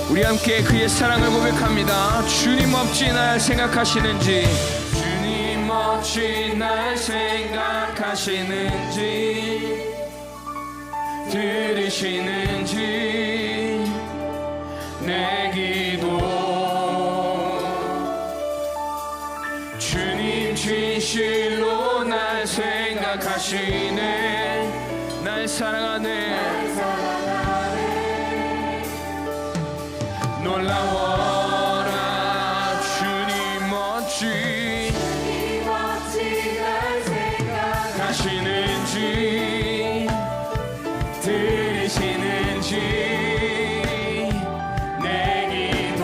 우리 함께 그의 사랑을 고백합니다. 주님 없이 날 생각하시는지, 주님 없이 날 생각하시는지, 들으시는지 내 기도. 주님 진실로 날 생각하시네. 날 사랑하네. 놀라워라. 주님 어찌 날 생각하시는지, 들으시는지 내 기도.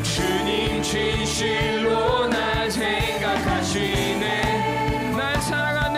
주님 진실로 날 생각하시네. 날 사랑하네.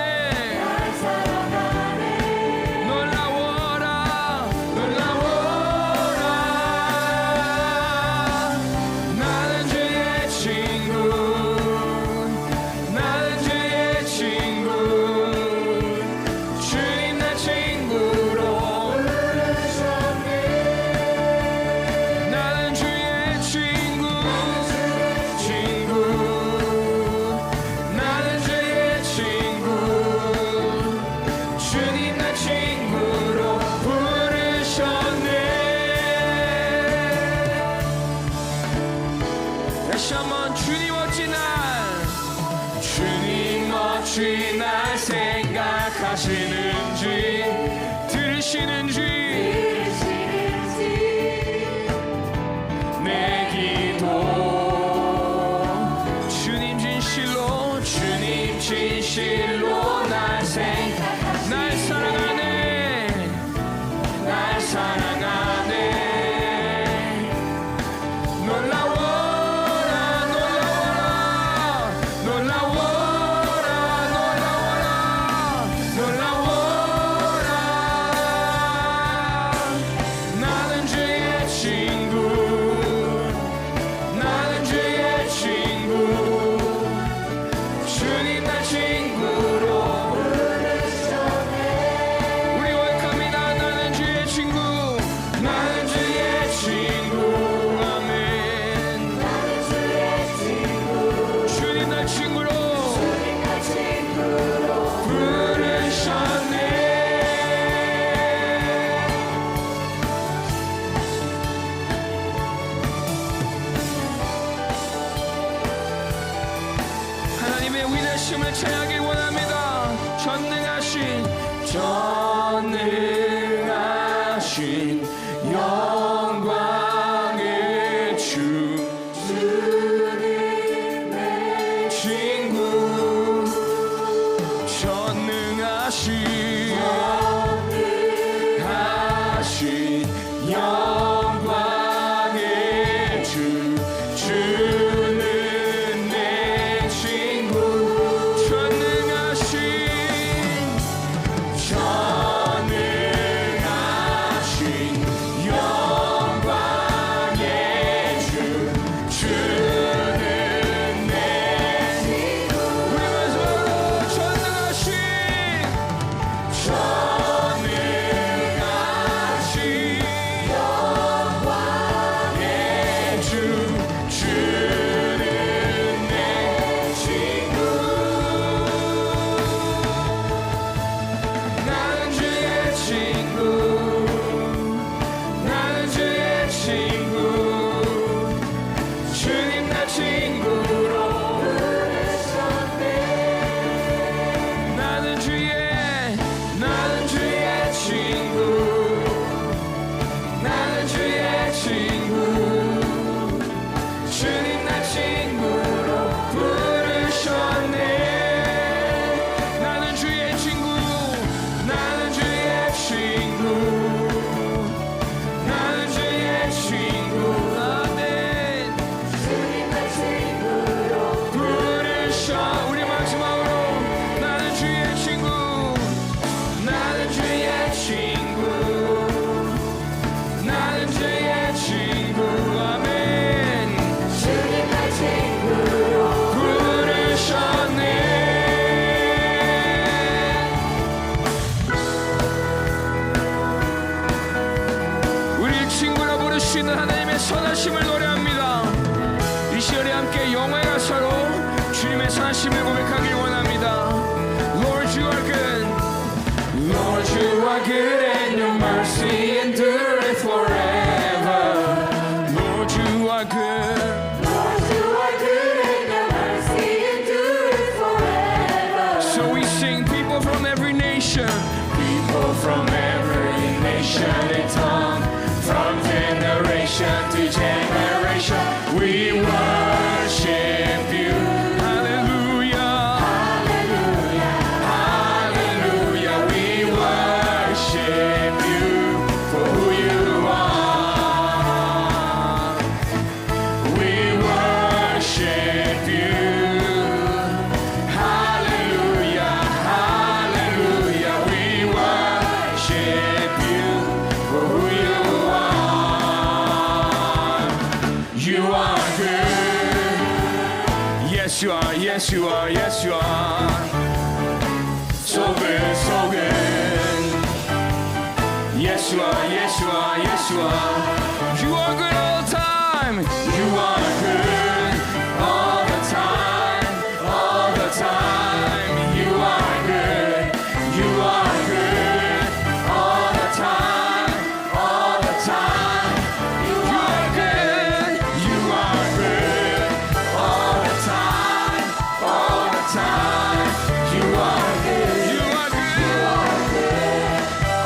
주님 날 생각하시는지, 들으시는지 내 기도. 주님 진실로, 주님 진실로 날 사랑하네. 날 사랑하네. 놀라워라. 나는 주의 친구. 나는 주의 친구. 주님 날 친구로 부르셨네. 우리 고백합니다. 나는 주의 친구. 나는 주의 친구. 아멘. 나는 주의 친구. 주님 날 친구로 부르셨네. 하나님의 위대하심을 찬양하기 원합니다. 전능하신 영광의 주, 주님 내 친구. 전능하신 영광의 주, 주는 내 친구. 전능하신 영광의 주, 주는 내 친구. 우리 마지막으로 전능하신 영광의 주, 주는 내 친구. 나는 주의 친구. 나는 주의 친구. 주님 나 친구로 부르셨네. 나는 주의 친구. 나는 주의 친구. 주님 나 친구로 부르셨네. 나는 주의 친구. 나는 주의 친구. 나는 주의 친구. 아멘. 주님 나 친구로 부르셔. 우리 마지막으로 나는 주의 친구. 나는 주의 친구. 나는 주의 친구. 아멘. 주님 나 친구로 부르셨네. 수 있는 하나님의 선하심을 노래합니다. 이 시간에 함께 영화의 가사로 주님의 선하심을 고백하길 원합니다. Lord, you are good. Lord, you are good and your mercy endureth forever. Lord, you are good. Lord, you are good and your mercy endureth forever. So we sing, people from every nation, people from every nation and tongue, from generation to generation, we worship you. Hallelujah, Hallelujah. hallelujah, we worship you for who you are. We worship you. Hallelujah, hallelujah, we worship you for who you are. You are good. Yes, you are, yes, you are, yes, you are. So good, so good. Yes, you are, yes, you are, yes, you are. You are good all the time. You are good all the time, all the time. You are good, you are good all the time, all the time. You are good, you are good all the time, all the time. You are good, you are good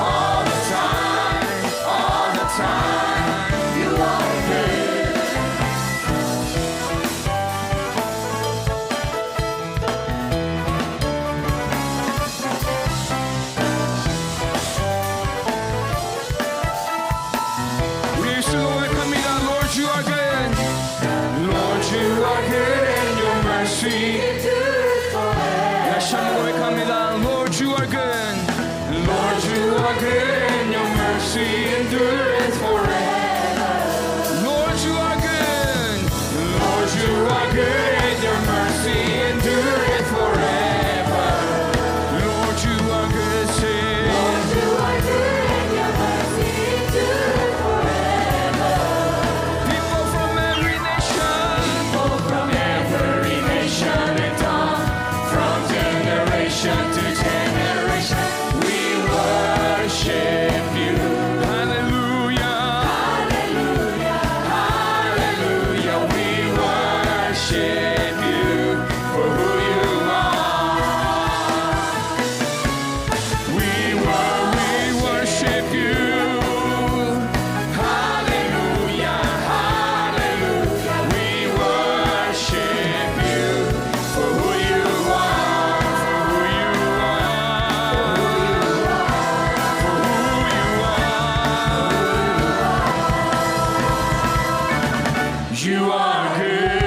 all the time, all the time. You are good. 우리 입술로 고백합니다. Lord, you are good. Lord, you are good and your mercy. Endureth forever. 다시 한번 고백합니다. Lord, you are good. Lord, you are good and your mercy endureth forever. Lord, you are good. Lord, you are good and your mercy endureth forever. Lord, you are good. Say, Lord, you are good and your mercy endureth forever. people from every nation, People from every nation and tongue, from generation to generation, we worship you. Hallelujah, Hallelujah. hallelujah, we worship you for who you are. We worship you. Hallelujah, hallelujah, we worship you for who you are, for who you are, for who you are. You are good.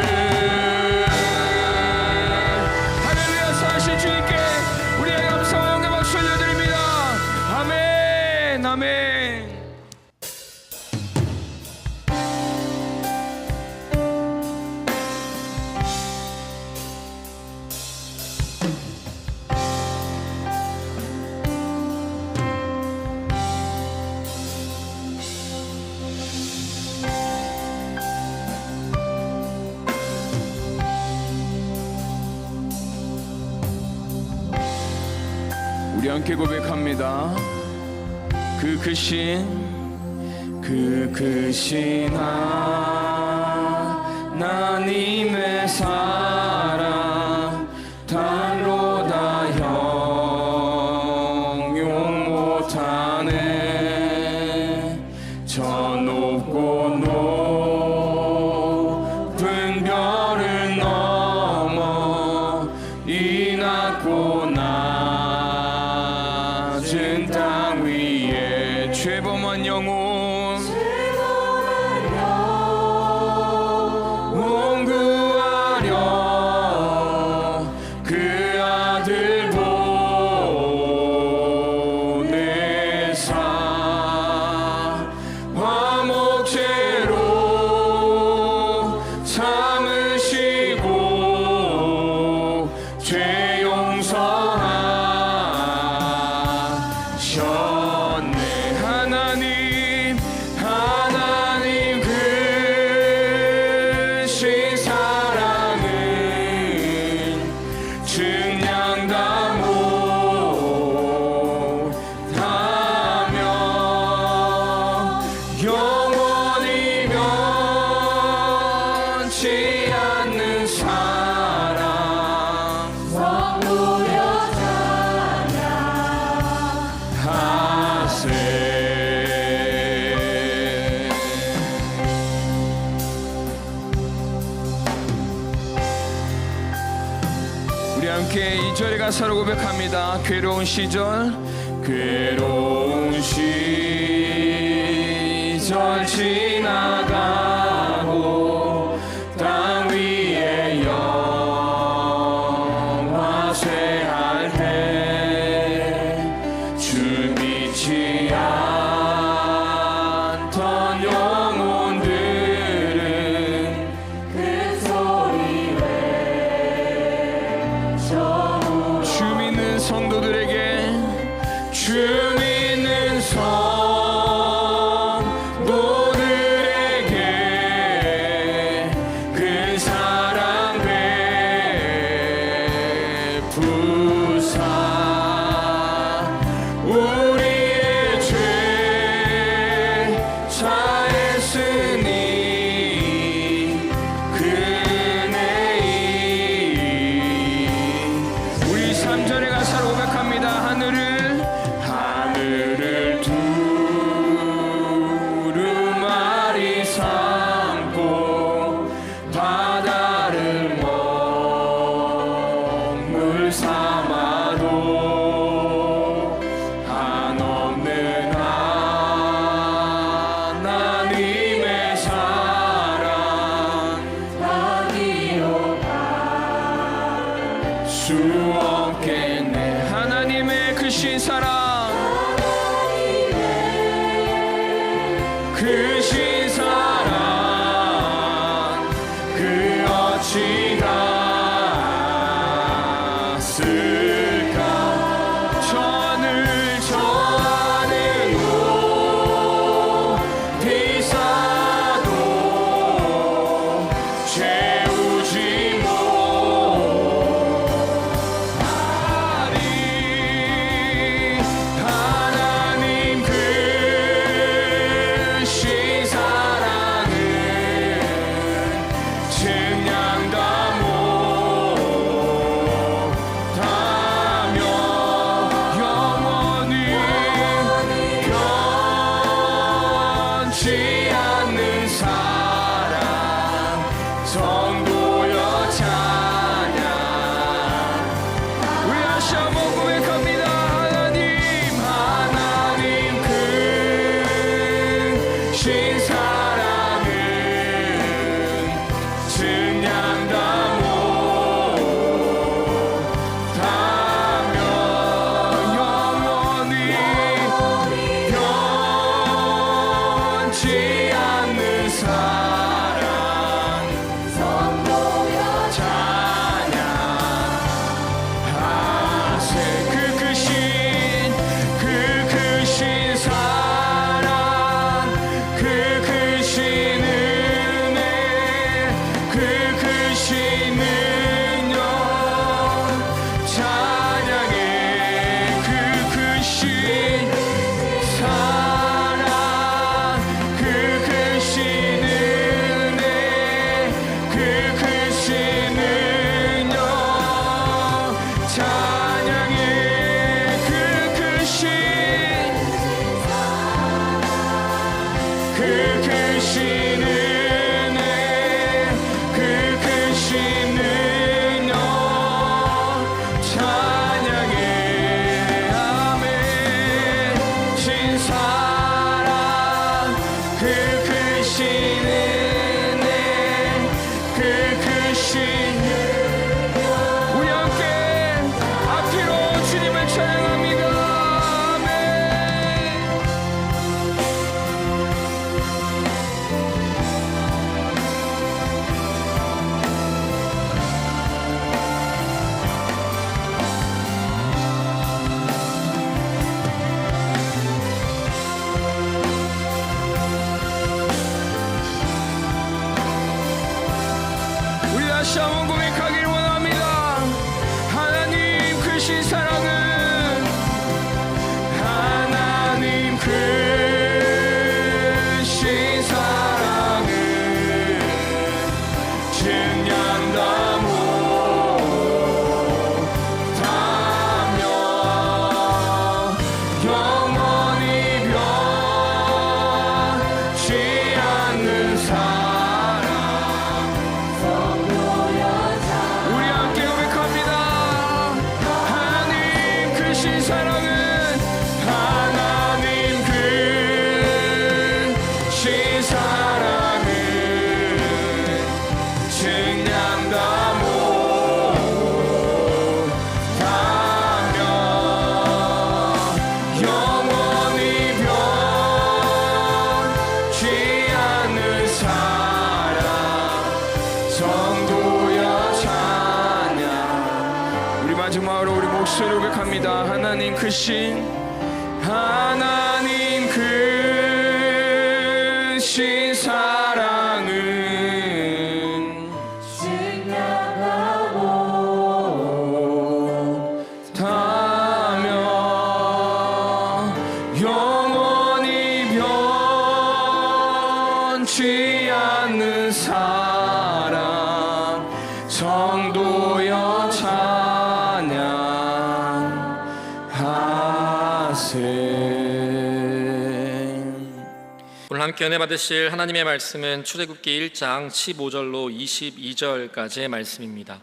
할렐루야, 사실 주님께 우리의 감사와 영광 박수 올려드립니다. 아멘, 아멘. 우리 함께 고백합니다. 그 크신 하나님의 사랑 달로 다 형용 못하네. 저 높고 높은 별을 넘어 이 낮고 낮은 땅 위에 죄범한 영혼 온 구하려 함께 2절의 가사로 고백합니다. 괴로운 시절 지나가고 땅 위에 영화 쇠할 때 주 믿지 않던 영혼들은 그 소리 외쳐 주 믿는 성도들에게 주 믿는 성도들에게 그 사랑 베푸사 우리의 죄 사했으니 그 은혜이 우리 3절의 가사로 고백합니다. 하늘을 두루마리 삼고 바다를 먹물 삼아도 한없는 하나님의 사랑 어디로 수 없겠네. 하나님의 크신 사랑 크신 사랑 그 어찌 갔을까. 천을 저하는 높이 싸도 채우지 못하니 하나님 크신 사랑은 증량다 못하며 영원히 변치 않는 사랑 성도여 찬양. 우리 다시 한번 고백합니다. 하나님 크신 사랑은 증량다 못하며 영원히 변치 않는 사랑 성도여 찬양하세. 그 크신 사랑 그 크신 은혜 그 크신 능력 찬양해. 그 크신 사랑 그 크신 은혜 그 크신 능력 찬양해. 그 크신 은혜 그 크신 능력 찬양해. 아멘. 신 사랑 그 크신 은혜 그 크신 우리 함께 앞뒤로 주님을 찬양합니다. 아멘. 우리 다시 한번 고백하길 원합니다. 하나님 크신 사랑은 하나님 크신 사랑은 증량다 못하며 영원히 변치 않는 사랑 성도여 우리 함께 고백합니다. 사랑은 증량다 못하며 영원히 변치 않는 사랑 성도여 찬양. 우리 마지막으로 우리 목소리로 고백합니다. 하나님 크신 하나님 크신 사랑은 증량다 못하며 영원히 변치 않는 사랑 성도여 찬양하세. 오늘 함께 은혜 받으실 하나님의 말씀은 출애굽기 1장 15절로 22절까지의 말씀입니다.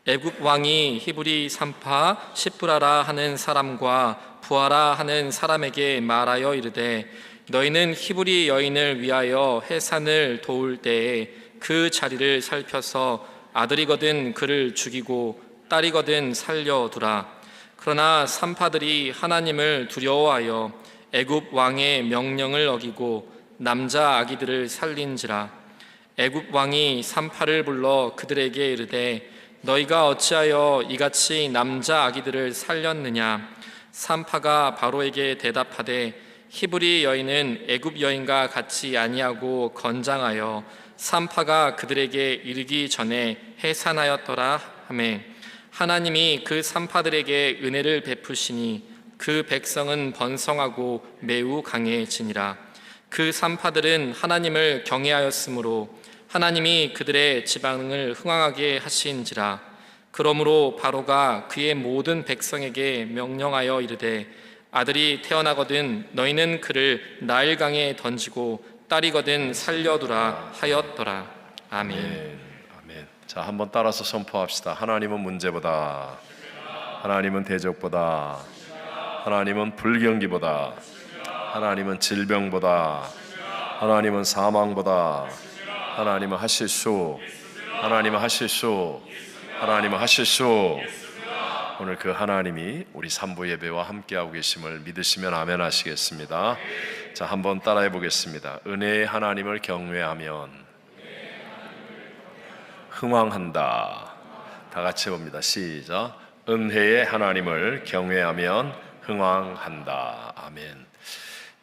애굽 왕이 히브리 산파 시브라라 하는 사람과 부하라 하는 사람에게 말하여 이르되 너희는 히브리 여인을 위하여 해산을 도울 때에 그 자리를 살펴서 아들이거든 그를 죽이고 딸이거든 살려두라. 그러나 산파들이 하나님을 두려워하여 애굽 왕의 명령을 어기고 남자 아기들을 살린지라. 애굽 왕이 산파를 불러 그들에게 이르되 너희가 어찌하여 이같이 남자 아기들을 살렸느냐. 산파가 바로에게 대답하되 히브리 여인은 애굽 여인과 같이 아니하고 건장하여 산파가 그들에게 이르기 전에 해산하였더라 하매 하나님이 그 산파들에게 은혜를 베푸시니 그 백성은 번성하고 매우 강해지니라. 그 산파들은 하나님을 경외하였으므로 하나님이 그들의 지방을 흥왕하게 하신지라. 그러므로 바로가 그의 모든 백성에게 명령하여 이르되 아들이 태어나거든 너희는 그를 나일강에 던지고 딸이거든 살려두라 하였더라. 아멘. 아멘. 자, 한번 따라서 선포합시다. 하나님은 문제보다, 하나님은 대적보다, 하나님은 불경기보다, 하나님은 질병보다, 하나님은 사망보다, 하나님은 하실 수, 하나님은 하실 수, 하나님은 하실 수. 오늘 그 하나님이 우리 삼부 예배와 함께하고 계심을 믿으시면 아멘 하시겠습니다. 자, 한번 따라해 보겠습니다. 은혜의 하나님을 경외하면 흥왕한다. 다 같이 봅니다. 시작. 은혜의 하나님을 경외하면 흥왕한다. 아멘.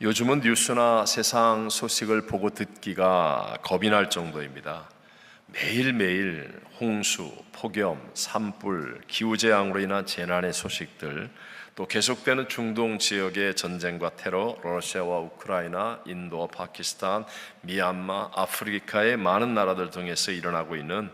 요즘은 뉴스나 세상 소식을 보고 듣기가 겁이 날 정도입니다. 매일매일 홍수, 폭염, 산불, 기후재앙으로 인한 재난의 소식들, 또 계속되는 중동 지역의 전쟁과 테러, 러시아와 우크라이나, 인도와 파키스탄, 미얀마, 아프리카의 많은 나라들 등에서 일어나고 있는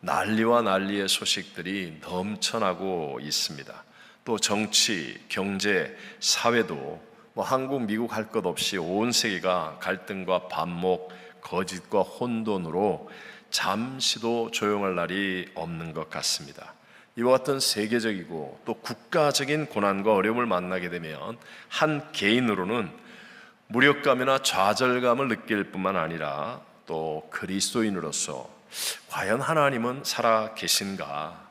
난리와 난리의 소식들이 넘쳐나고 있습니다. 또 정치, 경제, 사회도 한국, 미국 할 것 없이 온 세계가 갈등과 반목, 거짓과 혼돈으로 잠시도 조용할 날이 없는 것 같습니다. 이와 같은 세계적이고 또 국가적인 고난과 어려움을 만나게 되면 한 개인으로는 무력감이나 좌절감을 느낄 뿐만 아니라 또 그리스도인으로서 과연 하나님은 살아 계신가?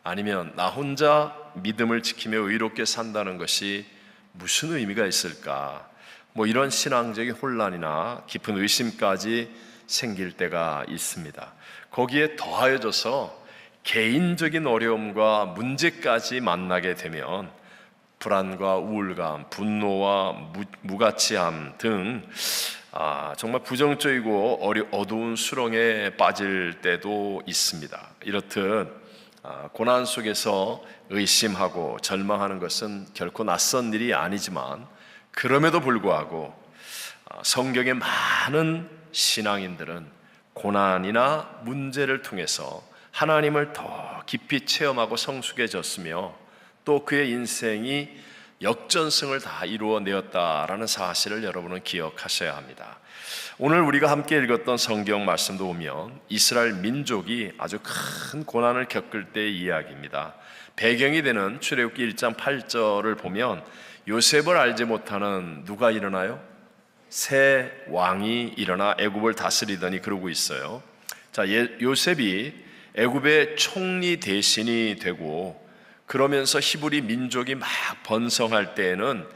아니면 나 혼자 믿음을 지키며 의롭게 산다는 것이 무슨 의미가 있을까? 이런 신앙적인 혼란이나 깊은 의심까지 생길 때가 있습니다. 거기에 더하여져서 개인적인 어려움과 문제까지 만나게 되면 불안과 우울감, 분노와 무가치함 등 정말 부정적이고 어두운 수렁에 빠질 때도 있습니다. 이렇듯 고난 속에서 의심하고 절망하는 것은 결코 낯선 일이 아니지만 그럼에도 불구하고 성경의 많은 신앙인들은 고난이나 문제를 통해서 하나님을 더 깊이 체험하고 성숙해졌으며 또 그의 인생이 역전승을 다 이루어내었다라는 사실을 여러분은 기억하셔야 합니다. 오늘 우리가 함께 읽었던 성경 말씀도 보면 이스라엘 민족이 아주 큰 고난을 겪을 때의 이야기입니다. 배경이 되는 출애굽기 1장 8절을 보면 요셉을 알지 못하는 누가 일어나요? 새 왕이 일어나 애굽을 다스리더니 그러고 있어요. 자, 요셉이 애굽의 총리 대신이 되고 그러면서 히브리 민족이 막 번성할 때에는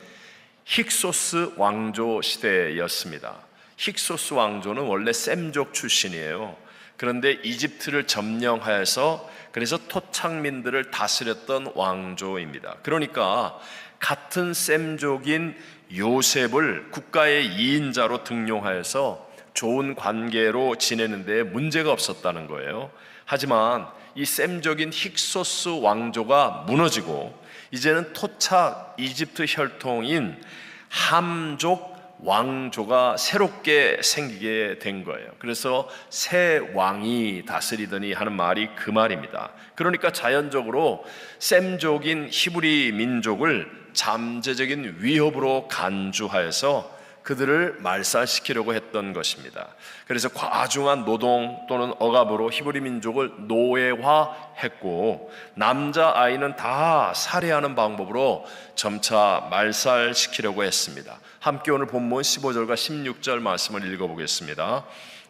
힉소스 왕조 시대였습니다. 힉소스 왕조는 원래 셈족 출신이에요. 그런데 이집트를 점령하여서 그래서 토착민들을 다스렸던 왕조입니다. 그러니까 같은 셈족인 요셉을 국가의 2인자로 등용하여서 좋은 관계로 지내는데 문제가 없었다는 거예요. 하지만 이 셈족인 힉소스 왕조가 무너지고 이제는 토착 이집트 혈통인 함족 왕조가 새롭게 생기게 된 거예요. 그래서 새 왕이 다스리더니 하는 말이 그 말입니다. 그러니까 자연적으로 셈족인 히브리 민족을 잠재적인 위협으로 간주하여서 그들을 말살시키려고 했던 것입니다. 그래서 과중한 노동 또는 억압으로 히브리 민족을 노예화했고 남자아이는 다 살해하는 방법으로 점차 말살시키려고 했습니다. 함께 오늘 본문 15절과 16절 말씀을 읽어보겠습니다.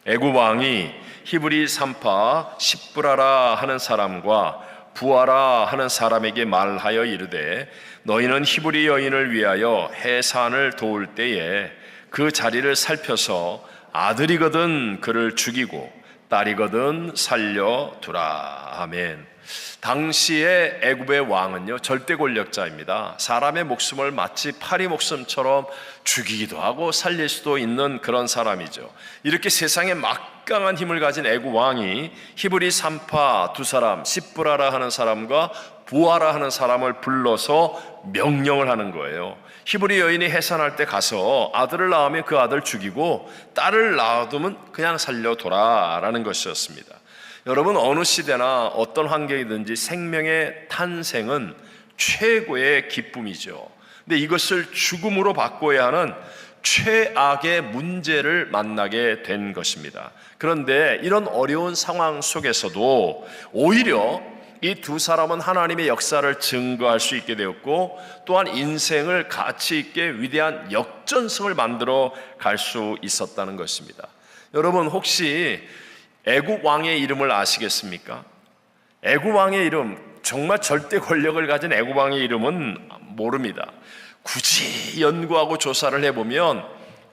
애굽 왕이 히브리 산파 십브라라 하는 사람과 부하라 하는 사람에게 말하여 이르되 너희는 히브리 여인을 위하여 해산을 도울 때에 그 자리를 살펴서 아들이거든 그를 죽이고 딸이거든 살려두라. 아멘. 당시의 애굽의 왕은요 절대 권력자입니다. 사람의 목숨을 마치 파리 목숨처럼 죽이기도 하고 살릴 수도 있는 그런 사람이죠. 이렇게 세상에 막강한 힘을 가진 애굽 왕이 히브리 산파 두 사람 십브라라 하는 사람과 부하라 하는 사람을 불러서 명령을 하는 거예요. 히브리 여인이 해산할 때 가서 아들을 낳으면 그 아들 죽이고 딸을 낳아두면 그냥 살려둬라 라는 것이었습니다. 여러분, 어느 시대나 어떤 환경이든지 생명의 탄생은 최고의 기쁨이죠. 근데 이것을 죽음으로 바꿔야 하는 최악의 문제를 만나게 된 것입니다. 그런데 이런 어려운 상황 속에서도 오히려 이 두 사람은 하나님의 역사를 증거할 수 있게 되었고 또한 인생을 가치 있게 위대한 역전승을 만들어 갈 수 있었다는 것입니다. 여러분, 혹시 애굽 왕의 이름을 아시겠습니까? 애굽 왕의 이름, 정말 절대 권력을 가진 애굽 왕의 이름은 모릅니다. 굳이 연구하고 조사를 해보면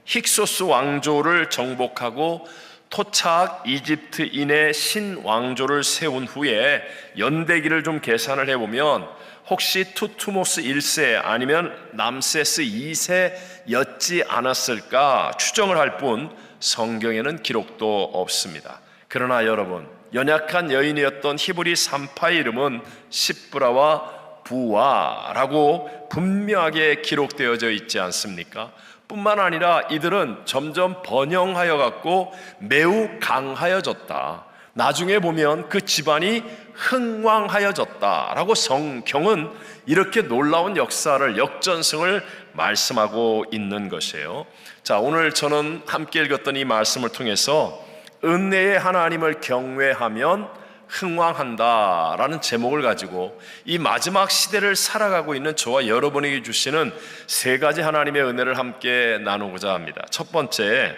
힉소스 왕조를 정복하고 토착 이집트인의 신왕조를 세운 후에 연대기를 좀 계산을 해보면 혹시 투투모스 1세 아니면 남세스 2세였지 않았을까 추정을 할 뿐 성경에는 기록도 없습니다. 그러나 여러분, 연약한 여인이었던 히브리 산파의 이름은 십브라와 부와라고 분명하게 기록되어져 있지 않습니까? 뿐만 아니라 이들은 점점 번영하여 갔고 매우 강하여졌다. 나중에 보면 그 집안이 흥왕하여졌다라고 성경은 이렇게 놀라운 역사를, 역전승을 말씀하고 있는 것이에요. 자, 오늘 저는 함께 읽었던 이 말씀을 통해서 은혜의 하나님을 경외하면 흥왕한다 라는 제목을 가지고 이 마지막 시대를 살아가고 있는 저와 여러분에게 주시는 세 가지 하나님의 은혜를 함께 나누고자 합니다. 첫 번째,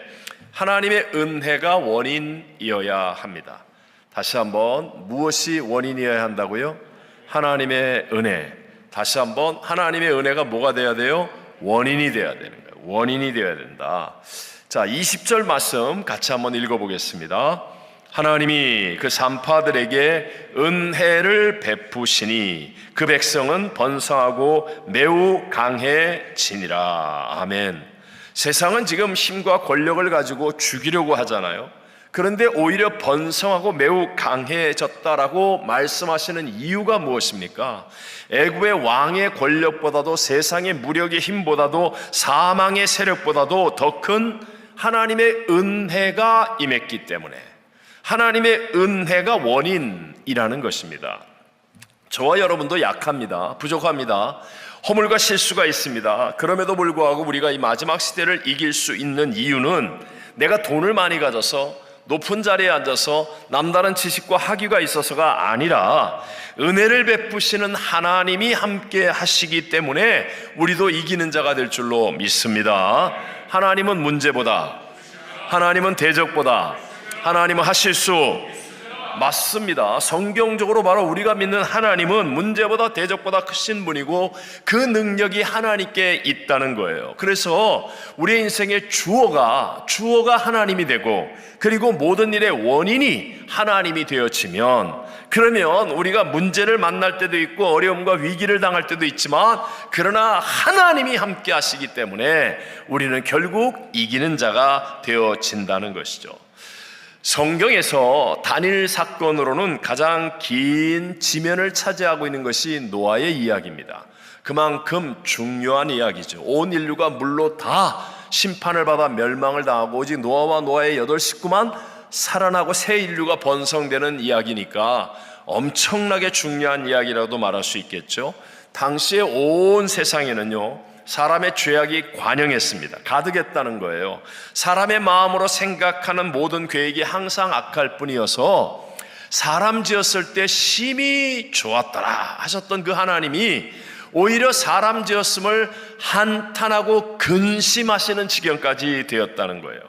하나님의 은혜가 원인이어야 합니다. 다시 한번, 무엇이 원인이어야 한다고요? 하나님의 은혜. 다시 한번, 하나님의 은혜가 뭐가 돼야 돼요? 원인이 돼야 되는 거예요. 원인이 돼야 된다. 자, 20절 말씀 같이 한번 읽어보겠습니다. 하나님이 그 산파들에게 은혜를 베푸시니 그 백성은 번성하고 매우 강해지니라. 아멘. 세상은 지금 힘과 권력을 가지고 죽이려고 하잖아요. 그런데 오히려 번성하고 매우 강해졌다라고 말씀하시는 이유가 무엇입니까? 애굽의 왕의 권력보다도 세상의 무력의 힘보다도 사망의 세력보다도 더 큰 하나님의 은혜가 임했기 때문에, 하나님의 은혜가 원인이라는 것입니다. 저와 여러분도 약합니다. 부족합니다. 허물과 실수가 있습니다. 그럼에도 불구하고 우리가 이 마지막 시대를 이길 수 있는 이유는 내가 돈을 많이 가져서 높은 자리에 앉아서 남다른 지식과 학위가 있어서가 아니라 은혜를 베푸시는 하나님이 함께 하시기 때문에 우리도 이기는 자가 될 줄로 믿습니다. 하나님은 문제보다, 하나님은 대적보다, 하나님은 하실 수 맞습니다. 성경적으로 바로 우리가 믿는 하나님은 문제보다 대적보다 크신 분이고 그 능력이 하나님께 있다는 거예요. 그래서 우리의 인생의 주어가 하나님이 되고 그리고 모든 일의 원인이 하나님이 되어지면, 그러면 우리가 문제를 만날 때도 있고 어려움과 위기를 당할 때도 있지만 그러나 하나님이 함께 하시기 때문에 우리는 결국 이기는 자가 되어진다는 것이죠. 성경에서 단일 사건으로는 가장 긴 지면을 차지하고 있는 것이 노아의 이야기입니다. 그만큼 중요한 이야기죠. 온 인류가 물로 다 심판을 받아 멸망을 당하고 오직 노아와 노아의 8 식구만 살아나고 새 인류가 번성되는 이야기니까 엄청나게 중요한 이야기라도 말할 수 있겠죠. 당시에 온 세상에는요, 사람의 죄악이 관영했습니다. 가득했다는 거예요. 사람의 마음으로 생각하는 모든 계획이 항상 악할 뿐이어서 사람 지었을 때 심히 좋았더라 하셨던 그 하나님이 오히려 사람 지었음을 한탄하고 근심하시는 지경까지 되었다는 거예요.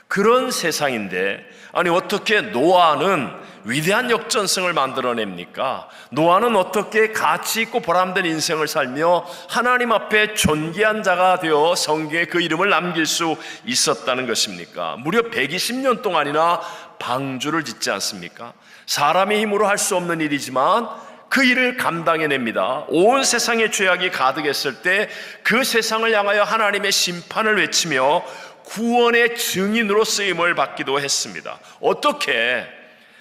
그런 세상인데 아니 어떻게 노아는 위대한 역전승을 만들어냅니까? 노아는 어떻게 가치 있고 보람된 인생을 살며 하나님 앞에 존귀한 자가 되어 성경에 그 이름을 남길 수 있었다는 것입니까? 무려 120년 동안이나 방주를 짓지 않습니까? 사람의 힘으로 할 수 없는 일이지만 그 일을 감당해냅니다. 온 세상의 죄악이 가득했을 때 그 세상을 향하여 하나님의 심판을 외치며 구원의 증인으로 쓰임을 받기도 했습니다. 어떻게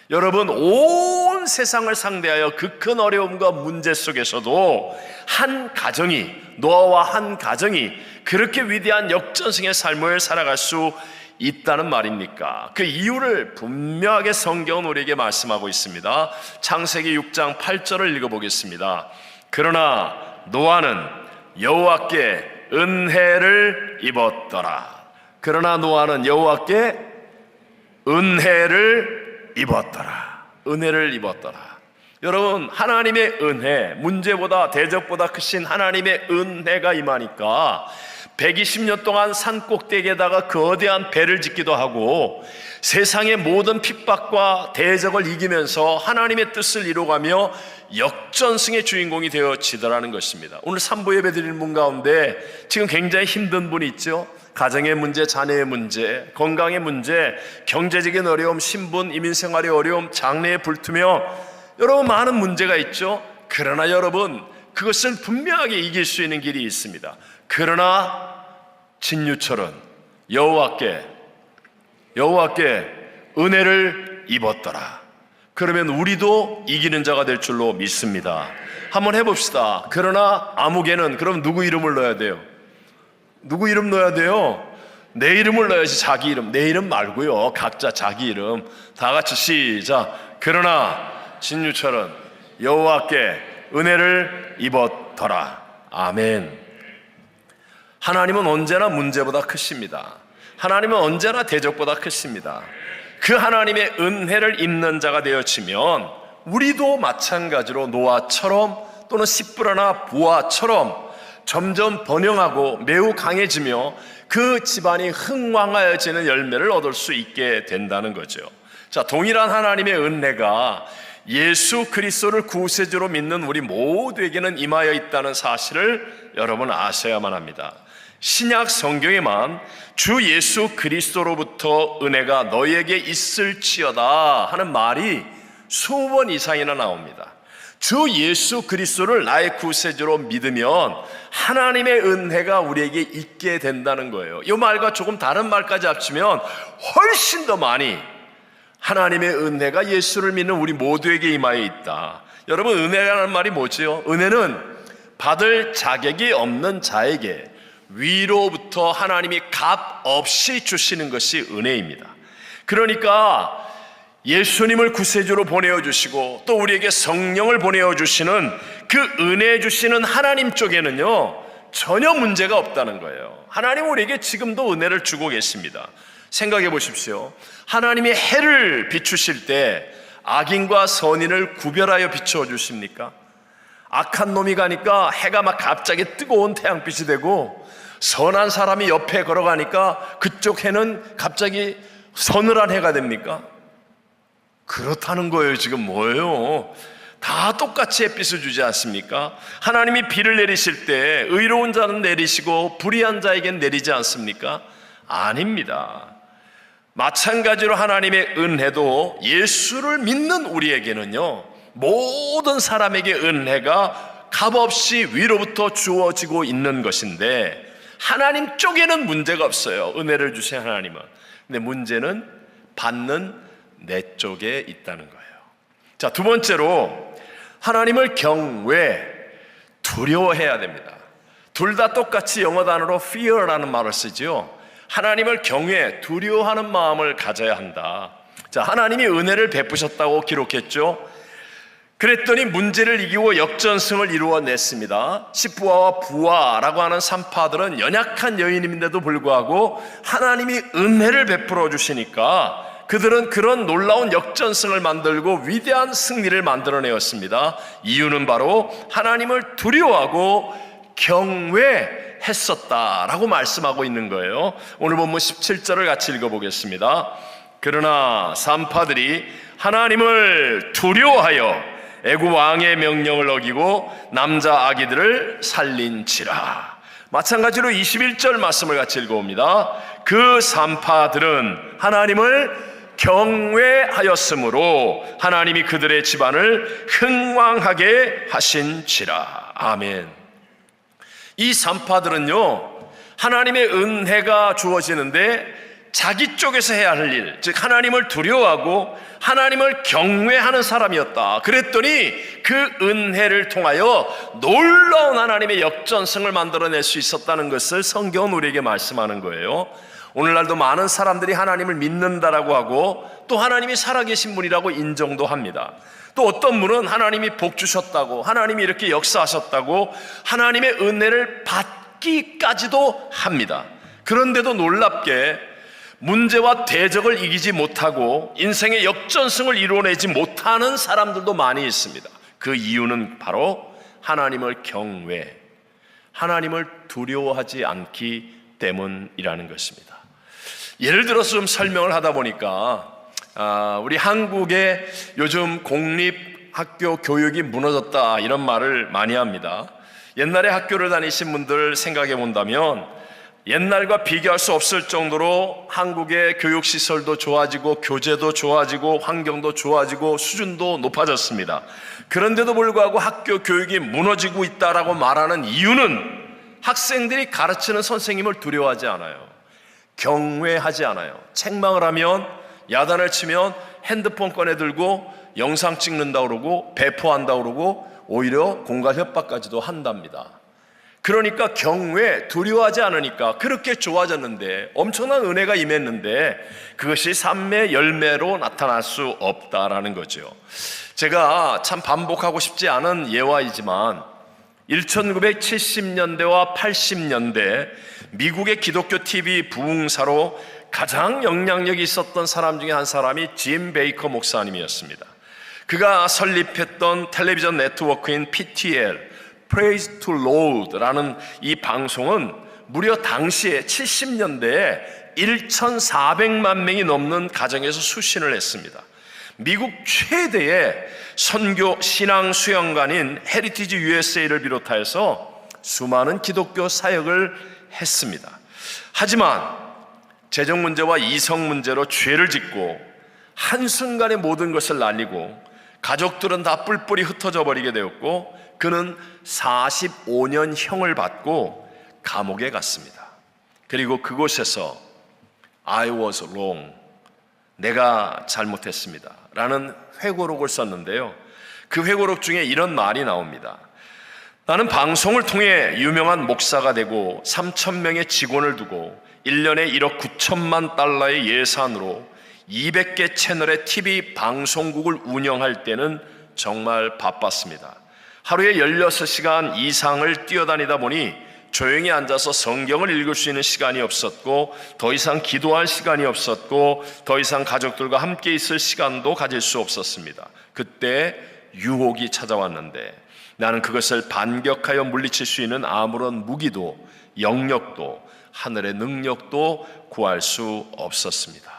여러분, 온 세상을 상대하여 그 큰 어려움과 문제 속에서도 한 가정이, 노아와 한 가정이 그렇게 위대한 역전승의 삶을 살아갈 수 있다는 말입니까? 그 이유를 분명하게 성경은 우리에게 말씀하고 있습니다. 창세기 6장 8절을 읽어보겠습니다. 그러나 노아는 여호와께 은혜를 입었더라. 그러나 노아는 여호와께 은혜를 입었더라. 은혜를 입었더라. 여러분, 하나님의 은혜, 문제보다 대적보다 크신 하나님의 은혜가 임하니까 120년 동안 산 꼭대기에다가 거대한 배를 짓기도 하고 세상의 모든 핍박과 대적을 이기면서 하나님의 뜻을 이루어가며 역전승의 주인공이 되어지더라는 것입니다. 오늘 3부 예배 드리는 분 가운데 지금 굉장히 힘든 분이 있죠. 가정의 문제, 자녀의 문제, 건강의 문제, 경제적인 어려움, 신분, 이민생활의 어려움, 장래의 불투명, 여러분 많은 문제가 있죠. 그러나 여러분, 그것을 분명하게 이길 수 있는 길이 있습니다. 그러나 진유철은 여호와께 은혜를 입었더라. 그러면 우리도 이기는 자가 될 줄로 믿습니다. 한번 해봅시다. 그러나 아무개는, 그럼 누구 이름을 넣어야 돼요? 누구 이름 넣어야 돼요? 내 이름을 넣어야지. 자기 이름. 내 이름 말고요, 각자 자기 이름. 다 같이 시작. 그러나 진유철은 여호와께 은혜를 입었더라. 아멘. 하나님은 언제나 문제보다 크십니다. 하나님은 언제나 대적보다 크십니다. 그 하나님의 은혜를 입는 자가 되어지면 우리도 마찬가지로 노아처럼 또는 시브라나 부하처럼 점점 번영하고 매우 강해지며 그 집안이 흥왕하여지는 열매를 얻을 수 있게 된다는 거죠. 자, 동일한 하나님의 은혜가 예수 그리스도를 구세주로 믿는 우리 모두에게는 임하여 있다는 사실을 여러분 아셔야만 합니다. 신약 성경에만 주 예수 그리스도로부터 은혜가 너희에게 있을지어다 하는 말이 20번 이상이나 나옵니다. 주 예수 그리스도를 나의 구세주로 믿으면 하나님의 은혜가 우리에게 있게 된다는 거예요. 이 말과 조금 다른 말까지 합치면 훨씬 더 많이 하나님의 은혜가 예수를 믿는 우리 모두에게 임하여 있다. 여러분, 은혜라는 말이 뭐지요? 은혜는 받을 자격이 없는 자에게 위로부터 하나님이 값 없이 주시는 것이 은혜입니다. 그러니까 예수님을 구세주로 보내어 주시고 또 우리에게 성령을 보내어 주시는 그 은혜 주시는 하나님 쪽에는요 전혀 문제가 없다는 거예요. 하나님 우리에게 지금도 은혜를 주고 계십니다. 생각해 보십시오. 하나님이 해를 비추실 때 악인과 선인을 구별하여 비추어 주십니까? 악한 놈이 가니까 해가 막 갑자기 뜨거운 태양빛이 되고 선한 사람이 옆에 걸어가니까 그쪽 해는 갑자기 서늘한 해가 됩니까? 그렇다는 거예요. 지금 뭐예요? 다 똑같이 햇빛을 주지 않습니까? 하나님이 비를 내리실 때 의로운 자는 내리시고 불의한 자에겐 내리지 않습니까? 아닙니다. 마찬가지로 하나님의 은혜도 예수를 믿는 우리에게는요, 모든 사람에게 은혜가 값없이 위로부터 주어지고 있는 것인데, 하나님 쪽에는 문제가 없어요. 은혜를 주신 하나님은. 근데 문제는 받는 내 쪽에 있다는 거예요. 자, 두 번째로 하나님을 경외, 두려워해야 됩니다. 둘 다 똑같이 영어 단어로 fear라는 말을 쓰죠. 하나님을 경외, 두려워하는 마음을 가져야 한다. 자, 하나님이 은혜를 베푸셨다고 기록했죠. 그랬더니 문제를 이기고 역전승을 이루어냈습니다. 시부아와 부아라고 하는 산파들은 연약한 여인임인데도 불구하고 하나님이 은혜를 베풀어 주시니까 그들은 그런 놀라운 역전승을 만들고 위대한 승리를 만들어내었습니다. 이유는 바로 하나님을 두려워하고 경외했었다라고 말씀하고 있는 거예요. 오늘 본문 17절을 같이 읽어보겠습니다. 그러나 산파들이 하나님을 두려워하여 애굽 왕의 명령을 어기고 남자 아기들을 살린지라. 마찬가지로 21절 말씀을 같이 읽어봅니다. 그 산파들은 하나님을 경외하였으므로 하나님이 그들의 집안을 흥왕하게 하신지라. 아멘. 이 산파들은요, 하나님의 은혜가 주어지는데 자기 쪽에서 해야 할 일, 즉 하나님을 두려워하고 하나님을 경외하는 사람이었다. 그랬더니 그 은혜를 통하여 놀라운 하나님의 역전승을 만들어낼 수 있었다는 것을 성경은 우리에게 말씀하는 거예요. 오늘날도 많은 사람들이 하나님을 믿는다라고 하고 또 하나님이 살아계신 분이라고 인정도 합니다. 또 어떤 분은 하나님이 복 주셨다고, 하나님이 이렇게 역사하셨다고 하나님의 은혜를 받기까지도 합니다. 그런데도 놀랍게 문제와 대적을 이기지 못하고 인생의 역전승을 이루어내지 못하는 사람들도 많이 있습니다. 그 이유는 바로 하나님을 경외, 하나님을 두려워하지 않기 때문이라는 것입니다. 예를 들어서 좀 설명을 하다 보니까 우리 한국의 요즘 공립학교 교육이 무너졌다 이런 말을 많이 합니다. 옛날에 학교를 다니신 분들 생각해 본다면 옛날과 비교할 수 없을 정도로 한국의 교육시설도 좋아지고 교재도 좋아지고 환경도 좋아지고 수준도 높아졌습니다. 그런데도 불구하고 학교 교육이 무너지고 있다라고 말하는 이유는 학생들이 가르치는 선생님을 두려워하지 않아요. 경외하지 않아요. 책망을 하면, 야단을 치면 핸드폰 꺼내 들고 영상 찍는다 그러고 배포한다 그러고 오히려 공갈 협박까지도 한답니다. 그러니까 경외, 두려워하지 않으니까 그렇게 좋아졌는데, 엄청난 은혜가 임했는데 그것이 삶의 열매로 나타날 수 없다라는 거죠. 제가 참 반복하고 싶지 않은 예화이지만 1970년대와 80년대 미국의 기독교 TV 부흥사로 가장 영향력이 있었던 사람 중에 한 사람이 짐 베이커 목사님이었습니다. 그가 설립했던 텔레비전 네트워크인 PTL, Praise to Lord라는 이 방송은 무려 당시에 70년대에 1,400만 명이 넘는 가정에서 수신을 했습니다. 미국 최대의 선교 신앙 수양관인 헤리티지 USA를 비롯하여서 수많은 기독교 사역을 했습니다. 하지만 재정 문제와 이성 문제로 죄를 짓고 한순간에 모든 것을 날리고 가족들은 다 뿔뿔이 흩어져 버리게 되었고, 그는 45년 형을 받고 감옥에 갔습니다. 그리고 그곳에서 I was wrong, 내가 잘못했습니다 라는 회고록을 썼는데요, 그 회고록 중에 이런 말이 나옵니다. 나는 방송을 통해 유명한 목사가 되고 3,000명의 직원을 두고 1년에 1억 9천만 달러의 예산으로 200개 채널의 TV 방송국을 운영할 때는 정말 바빴습니다. 하루에 16시간 이상을 뛰어다니다 보니 조용히 앉아서 성경을 읽을 수 있는 시간이 없었고, 더 이상 기도할 시간이 없었고, 더 이상 가족들과 함께 있을 시간도 가질 수 없었습니다. 그때 유혹이 찾아왔는데 나는 그것을 반격하여 물리칠 수 있는 아무런 무기도 영역도 하늘의 능력도 구할 수 없었습니다.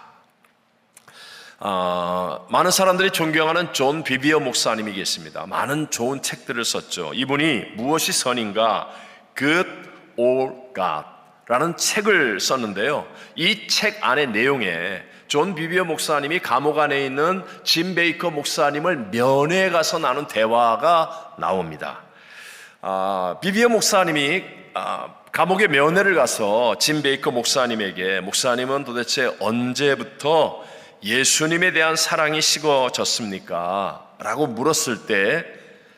많은 사람들이 존경하는 존 비비어 목사님이 계십니다. 많은 좋은 책들을 썼죠. 이분이 무엇이 선인가 Good or God 라는 책을 썼는데요, 이 책 안의 내용에 존 비비어 목사님이 감옥 안에 있는 짐 베이커 목사님을 면회에 가서 나눈 대화가 나옵니다. 비비어 목사님이 감옥에 면회를 가서 짐 베이커 목사님에게 목사님은 도대체 언제부터 예수님에 대한 사랑이 식어졌습니까? 라고 물었을 때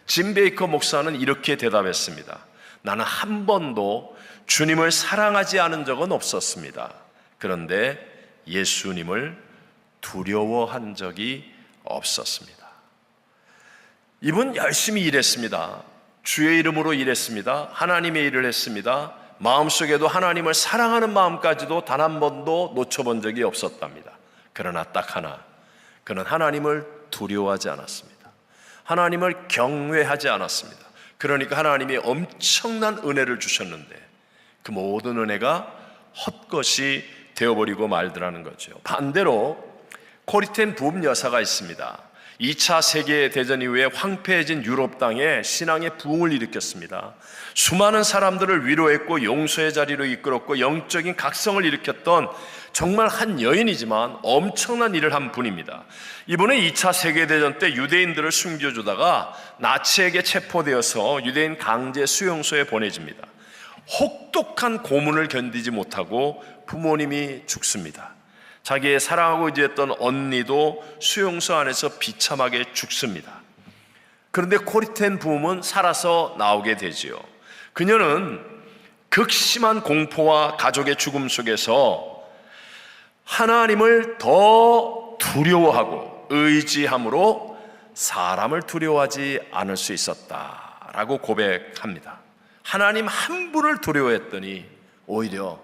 짐 베이커 목사는 이렇게 대답했습니다. 나는 한 번도 주님을 사랑하지 않은 적은 없었습니다. 그런데 예수님을 두려워한 적이 없었습니다. 이분 열심히 일했습니다. 주의 이름으로 일했습니다. 하나님의 일을 했습니다. 마음속에도 하나님을 사랑하는 마음까지도 단 한 번도 놓쳐본 적이 없었답니다. 그러나 딱 하나, 그는 하나님을 두려워하지 않았습니다. 하나님을 경외하지 않았습니다. 그러니까 하나님이 엄청난 은혜를 주셨는데 그 모든 은혜가 헛것이 되어버리고 말더라는 거죠. 반대로 코리텐 부음 여사가 있습니다. 2차 세계대전 이후에 황폐해진 유럽 땅에 신앙의 부흥을 일으켰습니다. 수많은 사람들을 위로했고 용서의 자리로 이끌었고 영적인 각성을 일으켰던 정말 한 여인이지만 엄청난 일을 한 분입니다. 이분은 2차 세계대전 때 유대인들을 숨겨주다가 나치에게 체포되어서 유대인 강제 수용소에 보내집니다. 혹독한 고문을 견디지 못하고 부모님이 죽습니다. 자기의 사랑하고 의지했던 언니도 수용소 안에서 비참하게 죽습니다. 그런데 코리텐 부음은 살아서 나오게 되지요. 그녀는 극심한 공포와 가족의 죽음 속에서 하나님을 더 두려워하고 의지함으로 사람을 두려워하지 않을 수 있었다라고 고백합니다. 하나님 한 분을 두려워했더니 오히려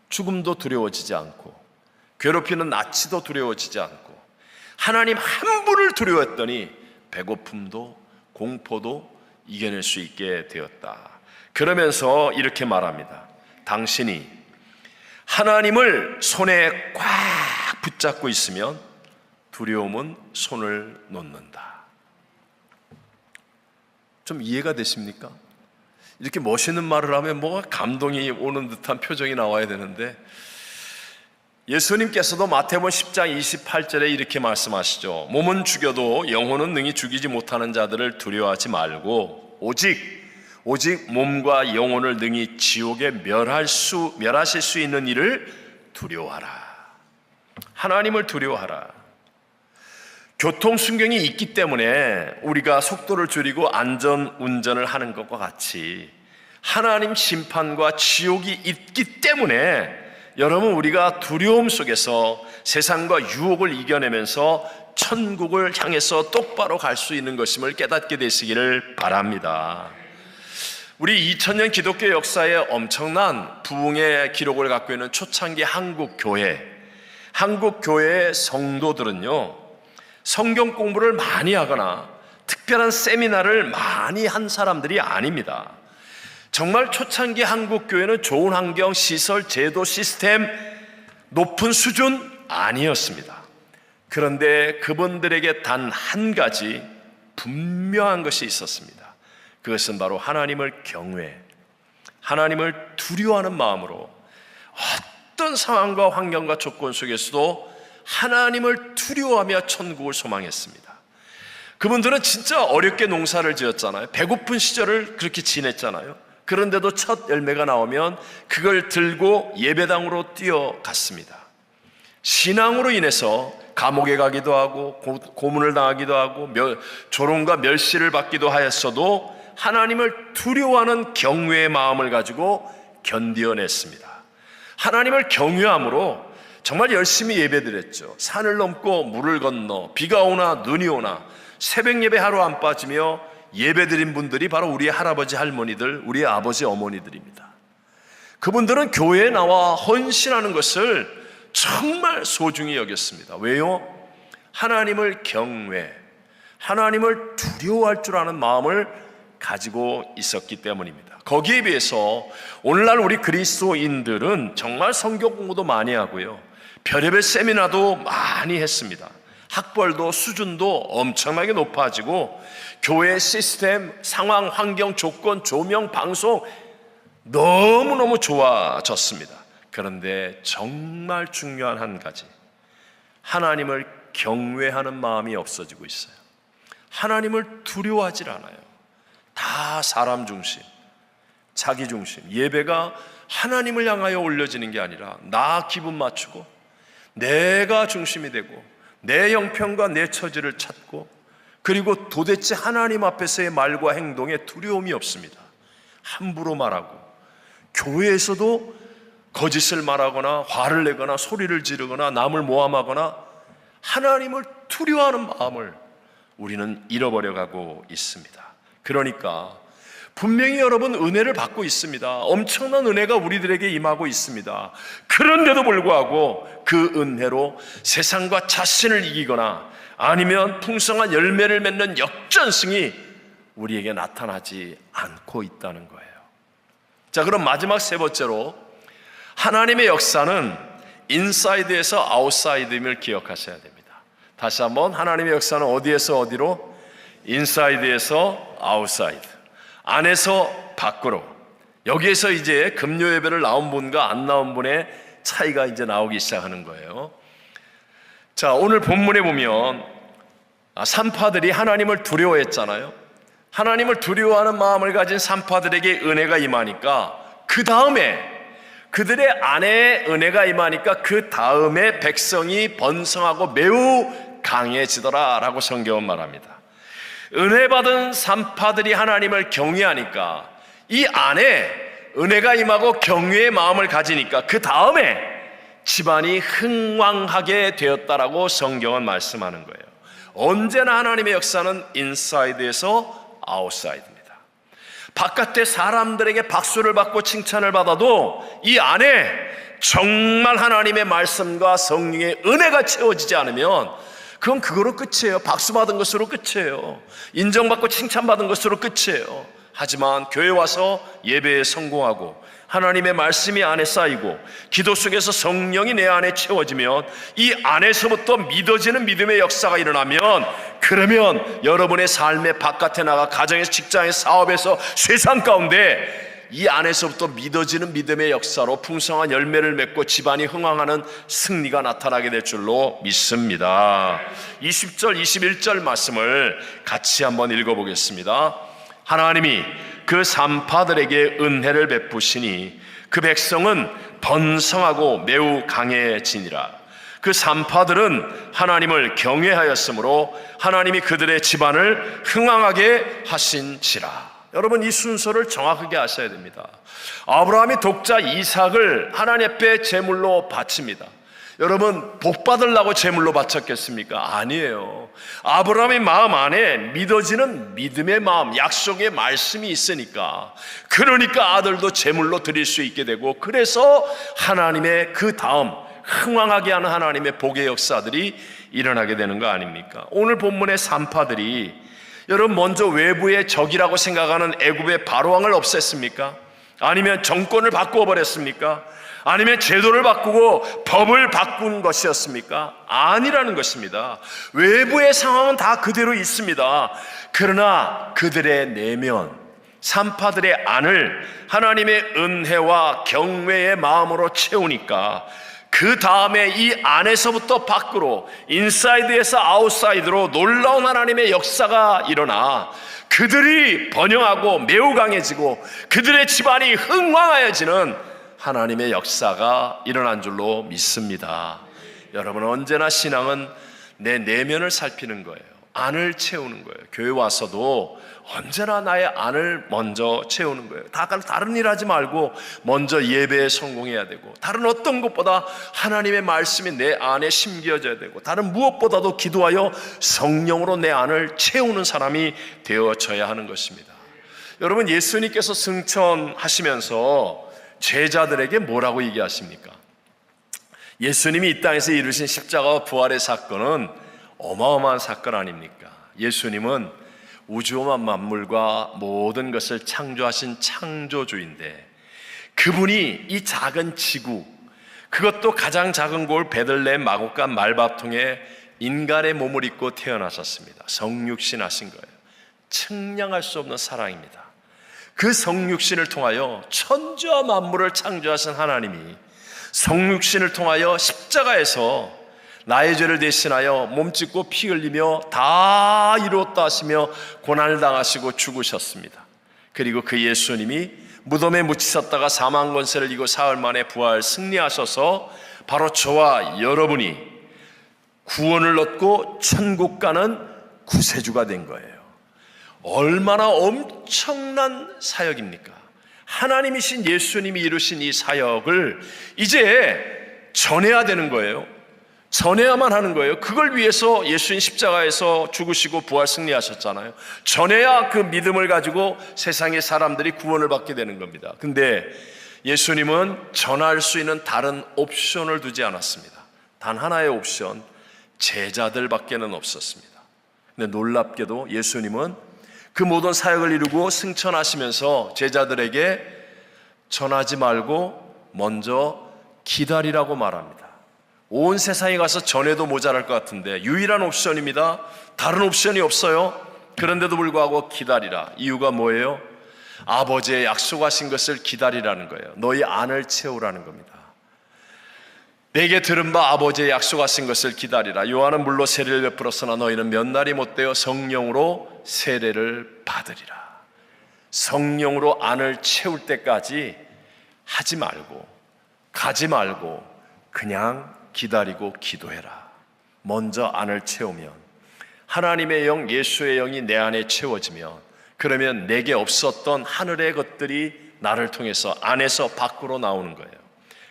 죽음도 두려워지지 않고 괴롭히는 나치도 두려워지지 않고 하나님 한 분을 두려워했더니 배고픔도 공포도 이겨낼 수 있게 되었다. 그러면서 이렇게 말합니다. 당신이 하나님을 손에 꽉 붙잡고 있으면 두려움은 손을 놓는다. 좀 이해가 되십니까? 이렇게 멋있는 말을 하면 뭐가 감동이 오는 듯한 표정이 나와야 되는데 예수님께서도 마태복음 10장 28절에 이렇게 말씀하시죠. 몸은 죽여도 영혼은 능히 죽이지 못하는 자들을 두려워하지 말고 오직 몸과 영혼을 능히 지옥에 멸하실 수 있는 이를 두려워하라. 하나님을 두려워하라. 교통순경이 있기 때문에 우리가 속도를 줄이고 안전운전을 하는 것과 같이 하나님 심판과 지옥이 있기 때문에 여러분 우리가 두려움 속에서 세상과 유혹을 이겨내면서 천국을 향해서 똑바로 갈 수 있는 것임을 깨닫게 되시기를 바랍니다. 우리 2000년 기독교 역사에 엄청난 부흥의 기록을 갖고 있는 초창기 한국교회의 성도들은요, 성경 공부를 많이 하거나 특별한 세미나를 많이 한 사람들이 아닙니다. 정말 초창기 한국교회는 좋은 환경, 시설, 제도, 시스템, 높은 수준 아니었습니다. 그런데 그분들에게 단 한 가지 분명한 것이 있었습니다. 그것은 바로 하나님을 경외, 하나님을 두려워하는 마음으로 어떤 상황과 환경과 조건 속에서도 하나님을 두려워하며 천국을 소망했습니다. 그분들은 진짜 어렵게 농사를 지었잖아요. 배고픈 시절을 그렇게 지냈잖아요. 그런데도 첫 열매가 나오면 그걸 들고 예배당으로 뛰어갔습니다. 신앙으로 인해서 감옥에 가기도 하고 고문을 당하기도 하고 조롱과 멸시를 받기도 하였어도 하나님을 두려워하는 경외의 마음을 가지고 견뎌냈습니다. 하나님을 경외함으로 정말 열심히 예배드렸죠. 산을 넘고 물을 건너 비가 오나 눈이 오나 새벽 예배 하루 안 빠지며 예배드린 분들이 바로 우리 할아버지 할머니들, 우리 아버지 어머니들입니다. 그분들은 교회에 나와 헌신하는 것을 정말 소중히 여겼습니다. 왜요? 하나님을 경외, 하나님을 두려워할 줄 아는 마음을 가지고 있었기 때문입니다. 거기에 비해서 오늘날 우리 그리스도인들은 정말 성경 공부도 많이 하고요, 별의별 세미나도 많이 했습니다. 학벌도 수준도 엄청나게 높아지고 교회 시스템, 상황, 환경, 조건, 조명, 방송 너무너무 좋아졌습니다. 그런데 정말 중요한 한 가지, 하나님을 경외하는 마음이 없어지고 있어요. 하나님을 두려워하질 않아요. 다 사람 중심, 자기 중심. 예배가 하나님을 향하여 올려지는 게 아니라 나 기분 맞추고 내가 중심이 되고 내 형편과 내 처지를 찾고, 그리고 도대체 하나님 앞에서의 말과 행동에 두려움이 없습니다. 함부로 말하고, 교회에서도 거짓을 말하거나 화를 내거나 소리를 지르거나 남을 모함하거나 하나님을 두려워하는 마음을 우리는 잃어버려가고 있습니다. 그러니까 분명히 여러분 은혜를 받고 있습니다. 엄청난 은혜가 우리들에게 임하고 있습니다. 그런데도 불구하고 그 은혜로 세상과 자신을 이기거나 아니면 풍성한 열매를 맺는 역전승이 우리에게 나타나지 않고 있다는 거예요. 자, 그럼 마지막 세 번째로, 하나님의 역사는 인사이드에서 아웃사이드임을 기억하셔야 됩니다. 다시 한번, 하나님의 역사는 어디에서 어디로? 인사이드에서 아웃사이드, 안에서 밖으로. 여기에서 이제 금요 예배를 나온 분과 안 나온 분의 차이가 이제 나오기 시작하는 거예요. 자, 오늘 본문에 보면 산파들이 하나님을 두려워했잖아요. 하나님을 두려워하는 마음을 가진 산파들에게 은혜가 임하니까 그 다음에 그들의 안에 은혜가 임하니까 그 다음에 백성이 번성하고 매우 강해지더라 라고 성경은 말합니다. 은혜 받은 산파들이 하나님을 경외하니까 이 안에 은혜가 임하고 경외의 마음을 가지니까 그 다음에 집안이 흥왕하게 되었다라고 성경은 말씀하는 거예요. 언제나 하나님의 역사는 인사이드에서 아웃사이드입니다. 바깥에 사람들에게 박수를 받고 칭찬을 받아도 이 안에 정말 하나님의 말씀과 성령의 은혜가 채워지지 않으면 그건 그거로 끝이에요. 박수 받은 것으로 끝이에요. 인정받고 칭찬받은 것으로 끝이에요. 하지만 교회 와서 예배에 성공하고 하나님의 말씀이 안에 쌓이고 기도 속에서 성령이 내 안에 채워지면 이 안에서부터 믿어지는 믿음의 역사가 일어나면, 그러면 여러분의 삶의 바깥에 나가 가정에서, 직장에서, 사업에서, 세상 가운데 이 안에서부터 믿어지는 믿음의 역사로 풍성한 열매를 맺고 집안이 흥왕하는 승리가 나타나게 될 줄로 믿습니다. 20절 21절 말씀을 같이 한번 읽어보겠습니다. 하나님이 그 산파들에게 은혜를 베푸시니 그 백성은 번성하고 매우 강해지니라. 그 산파들은 하나님을 경외하였으므로 하나님이 그들의 집안을 흥왕하게 하신지라. 여러분, 이 순서를 정확하게 아셔야 됩니다. 아브라함이 독자 이삭을 하나님 앞에 제물로 바칩니다. 여러분, 복 받으려고 제물로 바쳤겠습니까? 아니에요. 아브라함의 마음 안에 믿어지는 믿음의 마음, 약속의 말씀이 있으니까, 그러니까 아들도 제물로 드릴 수 있게 되고, 그래서 하나님의 그 다음 흥왕하게 하는 하나님의 복의 역사들이 일어나게 되는 거 아닙니까? 오늘 본문의 산파들이 여러분, 먼저 외부의 적이라고 생각하는 애굽의 바로왕을 없앴습니까? 아니면 정권을 바꾸어 버렸습니까? 아니면 제도를 바꾸고 법을 바꾼 것이었습니까? 아니라는 것입니다. 외부의 상황은 다 그대로 있습니다. 그러나 그들의 내면, 산파들의 안을 하나님의 은혜와 경외의 마음으로 채우니까 그 다음에 이 안에서부터 밖으로, 인사이드에서 아웃사이드로 놀라운 하나님의 역사가 일어나 그들이 번영하고 매우 강해지고 그들의 집안이 흥왕하여지는 하나님의 역사가 일어난 줄로 믿습니다. 여러분, 언제나 신앙은 내 내면을 살피는 거예요. 안을 채우는 거예요. 교회 와서도 언제나 나의 안을 먼저 채우는 거예요. 다른 일 하지 말고 먼저 예배에 성공해야 되고, 다른 어떤 것보다 하나님의 말씀이 내 안에 심겨져야 되고, 다른 무엇보다도 기도하여 성령으로 내 안을 채우는 사람이 되어져야 하는 것입니다. 여러분, 예수님께서 승천하시면서 제자들에게 뭐라고 얘기하십니까? 예수님이 이 땅에서 이루신 십자가와 부활의 사건은 어마어마한 사건 아닙니까? 예수님은 우주와 만물과 모든 것을 창조하신 창조주인데, 그분이 이 작은 지구, 그것도 가장 작은 곳 베들레헴 마곡간 말밥통에 인간의 몸을 입고 태어나셨습니다. 성육신 하신 거예요. 측량할 수 없는 사랑입니다. 그 성육신을 통하여 천지와 만물을 창조하신 하나님이 성육신을 통하여 십자가에서 나의 죄를 대신하여 몸짓고 피 흘리며 다 이루었다 하시며 고난을 당하시고 죽으셨습니다. 그리고 그 예수님이 무덤에 묻히셨다가 사망 권세를 이기고 사흘 만에 부활 승리하셔서 바로 저와 여러분이 구원을 얻고 천국 가는 구세주가 된 거예요. 얼마나 엄청난 사역입니까? 하나님이신 예수님이 이루신 이 사역을 이제 전해야 되는 거예요. 전해야만 하는 거예요. 그걸 위해서 예수님 십자가에서 죽으시고 부활 승리하셨잖아요. 전해야 그 믿음을 가지고 세상의 사람들이 구원을 받게 되는 겁니다. 근데 예수님은 전할 수 있는 다른 옵션을 두지 않았습니다. 단 하나의 옵션, 제자들밖에는 없었습니다. 근데 놀랍게도 예수님은 그 모든 사역을 이루고 승천하시면서 제자들에게 전하지 말고 먼저 기다리라고 말합니다. 온 세상에 가서 전해도 모자랄 것 같은데 유일한 옵션입니다. 다른 옵션이 없어요. 그런데도 불구하고 기다리라. 이유가 뭐예요? 아버지의 약속하신 것을 기다리라는 거예요. 너희 안을 채우라는 겁니다. 내게 들은 바 아버지의 약속하신 것을 기다리라. 요한은 물로 세례를 베풀었으나 너희는 몇 날이 못되어 성령으로 세례를 받으리라. 성령으로 안을 채울 때까지 하지 말고 가지 말고 그냥 기다리고 기도해라. 먼저 안을 채우면 하나님의 영, 예수의 영이 내 안에 채워지면 그러면 내게 없었던 하늘의 것들이 나를 통해서 안에서 밖으로 나오는 거예요.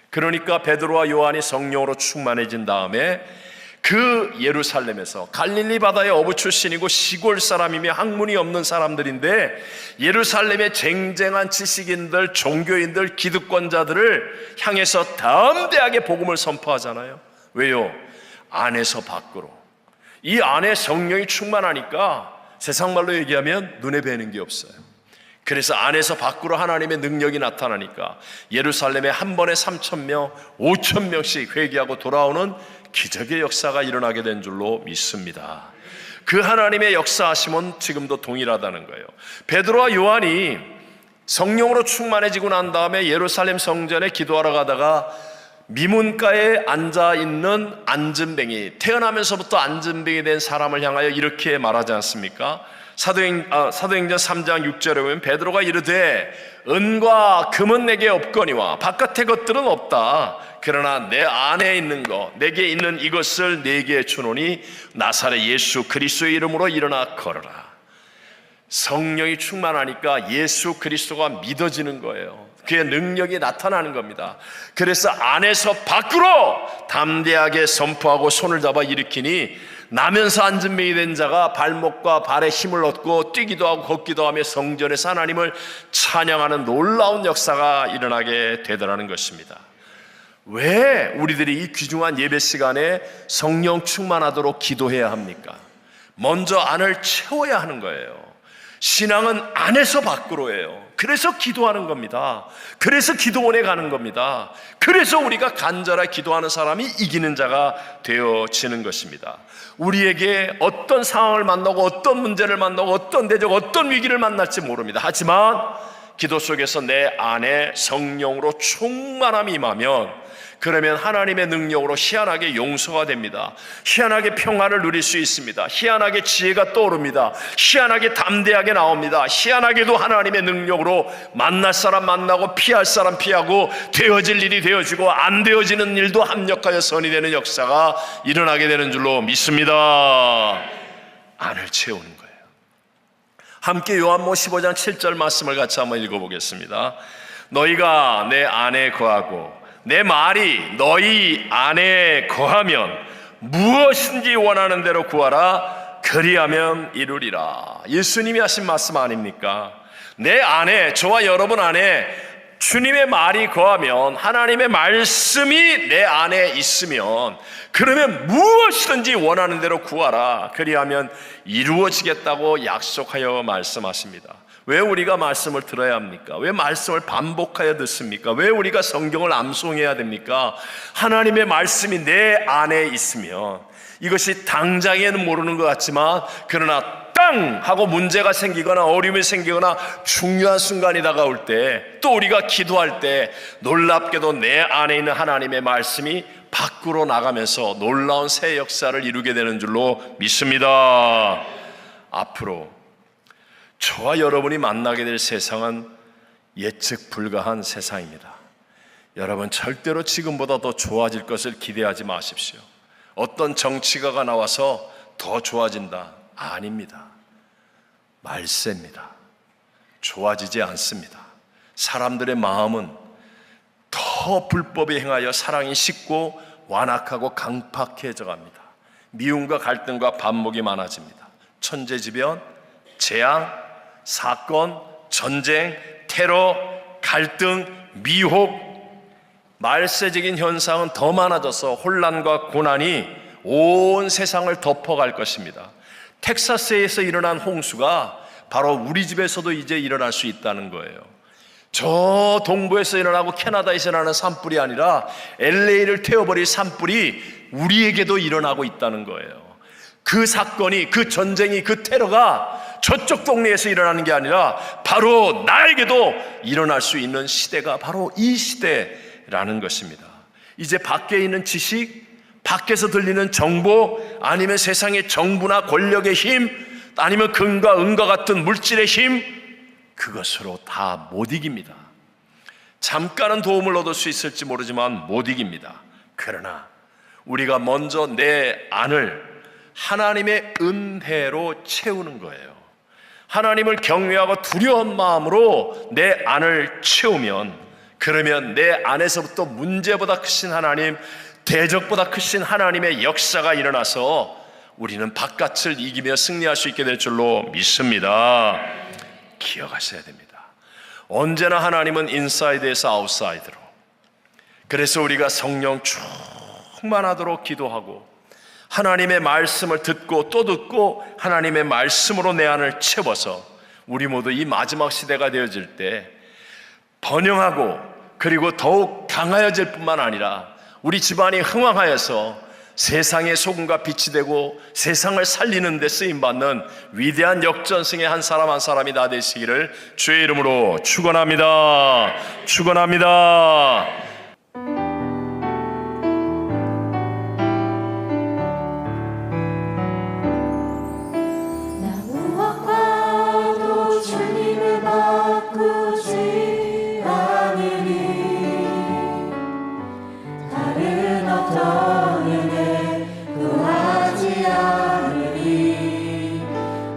그러니까 베드로와 요한이 성령으로 충만해진 다음에 그 예루살렘에서 갈릴리 바다의 어부 출신이고 시골 사람이며 학문이 없는 사람들인데 예루살렘의 쟁쟁한 지식인들, 종교인들, 기득권자들을 향해서 담대하게 복음을 선포하잖아요. 왜요? 안에서 밖으로. 이 안에 성령이 충만하니까 세상 말로 얘기하면 눈에 뵈는 게 없어요. 그래서 안에서 밖으로 하나님의 능력이 나타나니까 예루살렘에 한 번에 3,000명, 5,000명씩 회개하고 돌아오는 기적의 역사가 일어나게 된 줄로 믿습니다. 그 하나님의 역사하심은 지금도 동일하다는 거예요. 베드로와 요한이 성령으로 충만해지고 난 다음에 예루살렘 성전에 기도하러 가다가 미문가에 앉아있는 앉은뱅이, 태어나면서부터 앉은뱅이 된 사람을 향하여 이렇게 말하지 않습니까? 사도행전 3장 6절에 보면 베드로가 이르되 은과 금은 내게 없거니와 바깥의 것들은 없다. 그러나 내 안에 있는 것, 내게 있는 이것을 내게 주노니 나사렛 예수 그리스도의 이름으로 일어나 걸어라. 성령이 충만하니까 예수 그리스도가 믿어지는 거예요. 그의 능력이 나타나는 겁니다. 그래서 안에서 밖으로 담대하게 선포하고 손을 잡아 일으키니 나면서 앉은뱅이 된 자가 발목과 발에 힘을 얻고 뛰기도 하고 걷기도 하며 성전에서 하나님을 찬양하는 놀라운 역사가 일어나게 되더라는 것입니다. 왜 우리들이 이 귀중한 예배 시간에 성령 충만하도록 기도해야 합니까? 먼저 안을 채워야 하는 거예요. 신앙은 안에서 밖으로예요. 그래서 기도하는 겁니다. 그래서 기도원에 가는 겁니다. 그래서 우리가 간절하게 기도하는 사람이 이기는 자가 되어지는 것입니다. 우리에게 어떤 상황을 만나고 어떤 문제를 만나고 어떤 대적 어떤 위기를 만날지 모릅니다. 하지만 기도 속에서 내 안에 성령으로 충만함이 임하면 그러면 하나님의 능력으로 희한하게 용서가 됩니다. 희한하게 평화를 누릴 수 있습니다. 희한하게 지혜가 떠오릅니다. 희한하게 담대하게 나옵니다. 희한하게도 하나님의 능력으로 만날 사람 만나고 피할 사람 피하고 되어질 일이 되어지고 안 되어지는 일도 합력하여 선이 되는 역사가 일어나게 되는 줄로 믿습니다. 안을 채우는 거예요. 함께 요한복음 15장 7절 말씀을 같이 한번 읽어보겠습니다. 너희가 내 안에 거하고 내 말이 너희 안에 거하면 무엇인지 원하는 대로 구하라. 그리하면 이루리라. 예수님이 하신 말씀 아닙니까? 내 안에, 저와 여러분 안에 주님의 말이 거하면, 하나님의 말씀이 내 안에 있으면, 그러면 무엇이든지 원하는 대로 구하라. 그리하면 이루어지겠다고 약속하여 말씀하십니다. 왜 우리가 말씀을 들어야 합니까? 왜 말씀을 반복하여 듣습니까? 왜 우리가 성경을 암송해야 됩니까? 하나님의 말씀이 내 안에 있으면, 이것이 당장에는 모르는 것 같지만, 그러나 땅 하고 문제가 생기거나 어려움이 생기거나 중요한 순간이 다가올 때, 또 우리가 기도할 때 놀랍게도 내 안에 있는 하나님의 말씀이 밖으로 나가면서 놀라운 새 역사를 이루게 되는 줄로 믿습니다. 앞으로 저와 여러분이 만나게 될 세상은 예측 불가한 세상입니다. 여러분, 절대로 지금보다 더 좋아질 것을 기대하지 마십시오. 어떤 정치가가 나와서 더 좋아진다, 아닙니다. 말세입니다. 좋아지지 않습니다. 사람들의 마음은 더 불법에 행하여 사랑이 식고 완악하고 강팍해져 갑니다. 미움과 갈등과 반목이 많아집니다. 천재지변, 재앙, 사건, 전쟁, 테러, 갈등, 미혹, 말세적인 현상은 더 많아져서 혼란과 고난이 온 세상을 덮어갈 것입니다. 텍사스에서 일어난 홍수가 바로 우리 집에서도 이제 일어날 수 있다는 거예요. 저 동부에서 일어나고 캐나다에서 일어나는 산불이 아니라 LA를 태워버릴 산불이 우리에게도 일어나고 있다는 거예요. 그 사건이, 그 전쟁이, 그 테러가 저쪽 동네에서 일어나는 게 아니라 바로 나에게도 일어날 수 있는 시대가 바로 이 시대라는 것입니다. 이제 밖에 있는 지식, 밖에서 들리는 정보, 아니면 세상의 정부나 권력의 힘, 아니면 금과 은과 같은 물질의 힘, 그것으로 다 못 이깁니다. 잠깐은 도움을 얻을 수 있을지 모르지만 못 이깁니다. 그러나 우리가 먼저 내 안을 하나님의 은혜로 채우는 거예요. 하나님을 경외하고 두려운 마음으로 내 안을 채우면, 그러면 내 안에서부터 문제보다 크신 하나님, 대적보다 크신 하나님의 역사가 일어나서 우리는 바깥을 이기며 승리할 수 있게 될 줄로 믿습니다. 기억하셔야 됩니다. 언제나 하나님은 인사이드에서 아웃사이드로. 그래서 우리가 성령 충만하도록 기도하고 하나님의 말씀을 듣고 또 듣고 하나님의 말씀으로 내 안을 채워서 우리 모두 이 마지막 시대가 되어질 때 번영하고, 그리고 더욱 강하여질 뿐만 아니라 우리 집안이 흥왕하여서 세상의 소금과 빛이 되고 세상을 살리는 데 쓰임받는 위대한 역전승의 한 사람 한 사람이 다 되시기를 주의 이름으로 축원합니다. 축원합니다. 무엇과도 주님을 바꾸지 않으니 다른 어떤 은혜 구하지 않으니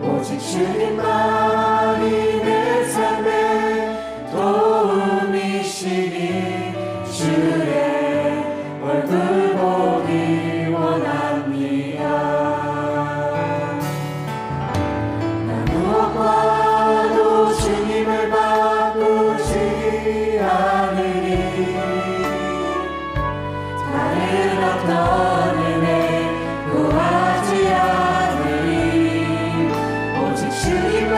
오직 주님만이 내 삶의 도움이시니 주의 얼굴 보기 원합니다. 무엇과도 주님을 바꾸지 않으니 다른 어떤 은혜 구하지 않으니 오직 주님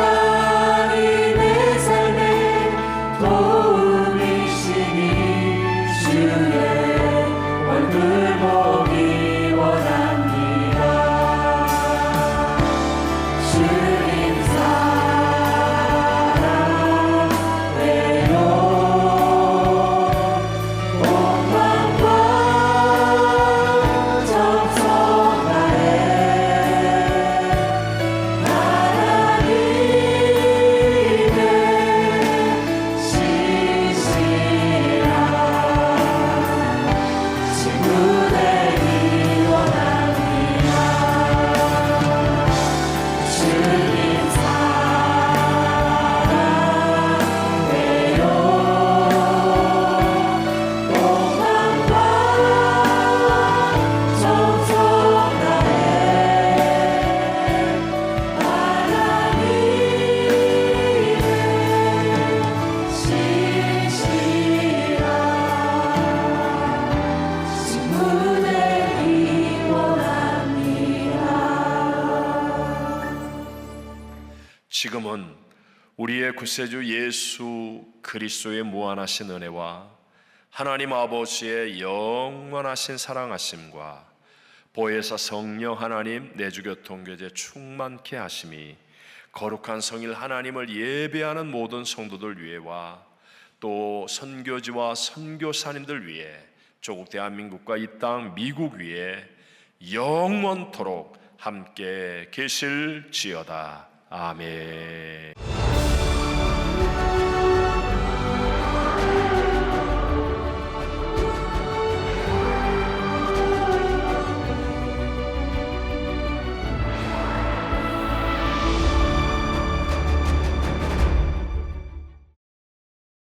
지금은 우리의 구세주 예수 그리스도의 무한하신 은혜와 하나님 아버지의 영원하신 사랑하심과 보혜사 성령 하나님 내주교통교제 충만케 하심이 거룩한 성일 하나님을 예배하는 모든 성도들 위에와 또 선교지와 선교사님들 위해 조국 대한민국과 이 땅 미국 위에 영원토록 함께 계실지어다. 아멘.